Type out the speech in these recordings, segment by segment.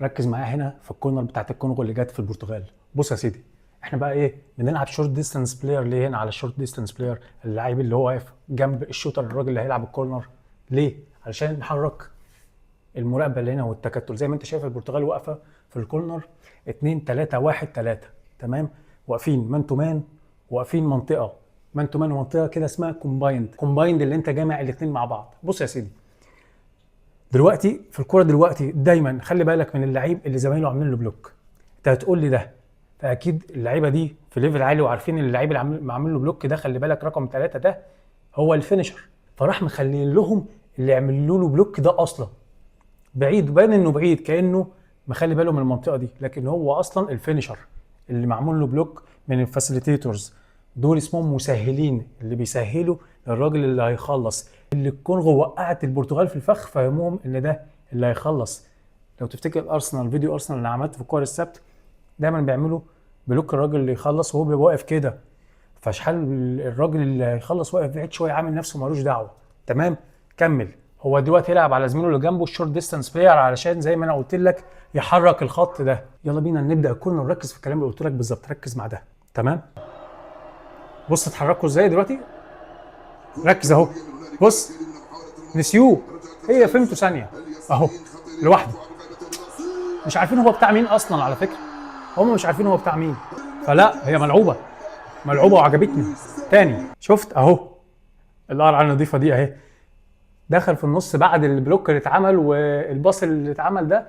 ركز معايا هنا في الكورنر بتاعت الكونغو اللي جت في البرتغال. بص يا سيدي، احنا بقى ايه بنلعب شورت ديستانس بلاير. ليه هنا على الشورت ديستانس بلاير؟ اللعيب اللي هو واقف جنب الشوتر، الراجل اللي هيلعب الكورنر. ليه؟ علشان نحرك المراقبه اللي هنا والتكتل. زي ما انت شايف البرتغال واقفه في الكورنر 2 3 1 3. تمام، واقفين مان تو مان، واقفين منطقه مان تو مان ومنطقه كده اسمها كومبايند اللي انت جامع الاثنين مع بعض. بص يا سيدي، دلوقتي في الكوره دلوقتي دايما خلي بالك من اللعيب اللي زمايله عاملين له بلوك. انت هتقول لي ده، فاكيد اللعيبه دي في ليفل عالي وعارفين ان اللعيب اللي عامل له بلوك ده، خلي بالك رقم 3 ده هو الفينشر. فراح مخلين لهم اللي يعملوا له بلوك ده اصلا بعيد، باين انه بعيد كانه مخلي باله من المنطقه دي، لكن هو اصلا الفينشر اللي معمول له بلوك من الفاسيليتيتورز. دول اسمهم مسهلين، اللي بيسهلوا للراجل اللي هيخلص. اللي الكونغو وقعت البرتغال في الفخ، فهموهم ان ده اللي هيخلص. لو تفتكر ارسنال، فيديو ارسنال اللي عملته في كوره السبت، دايما بيعملوا بلوك الراجل اللي يخلص وهو بيبقى واقف كده، فشحال الراجل اللي هيخلص واقف بعيد شويه عامل نفسه مالوش دعوه. تمام، كمل. هو دلوقتي يلعب على زميله اللي جنبه الشورت ديستانس بلاير علشان زي ما انا قلت لك يحرك الخط ده. يلا بينا نبدا الكورنر. ركز في الكلام اللي قلت لك بالظبط، ركز مع ده. تمام، بص اتحركوا ازاي دلوقتي. ركز اهو، بص نسيوه، هي فهمته ثانيه اهو لوحده. مش عارفين هو بتاع مين اصلا على فكره، هم مش عارفين هو بتاع مين. فلا، هي ملعوبه، ملعوبه وعجبتني. تاني، شفت اهو القرعه النظيفه دي اهي، دخل في النص بعد البلوك اللي اتعمل والباص اللي اتعمل ده.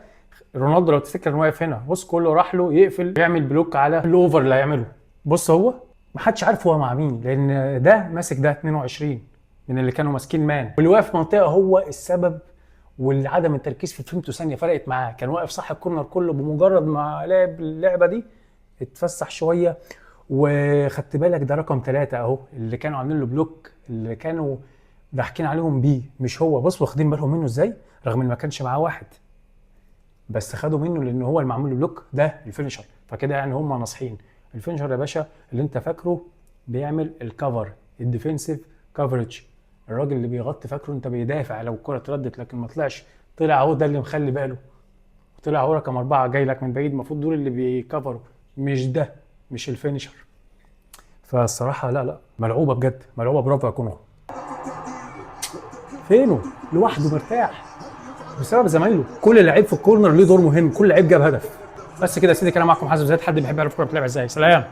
رونالدو لو تفتكر انه واقف هنا، بص كله راح له يقفل يعمل بلوك على الاوفر اللي هيعمله. بص هو محدش عارف هو مع مين، لان ده ماسك ده 22 من اللي كانوا ماسكين مان، واللي واقف منطقه هو السبب. وعدم التركيز في فهمته ثانيه فرقت معاه. كان واقف صح الكورنر كله، بمجرد ما لعب اللعبه دي اتفسح شويه. وخدت بالك ده رقم 3 اهو، اللي كانوا عاملين له بلوك، اللي كانوا ضاحكين عليهم بيه، مش هو. بص واخدين بالهم منه ازاي، رغم ان ما كانش معاه واحد، بس خدوا منه لان هو اللي معمول له بلوك ده الفينشر. فكده يعني هم ناصحين. الفينشر يا باشا اللي انت فاكره بيعمل الكفر، الديفنسيف كفرج. الراجل اللي بيغطي فاكره انت بيدافع لو الكره اتردت، لكن ما طلعش، طلع اهو ده اللي مخلي باله. طلع اهو رقم 4 جاي لك من بعيد، المفروض دول اللي بيكفروا، مش ده، مش الفينشر. فالصراحه لا لا، ملعوبه بجد، ملعوبه. برافو يا كونغو. فينه لوحده مرتاح بسبب زمايله. كل لعيب في الكورنر ليه دور مهم، كل لعيب جاب هدف. بس كده يا سيدي، كلام معكم حازم زياد. حد بيحب يعرف كوره بتلعب ازاي؟ سلام.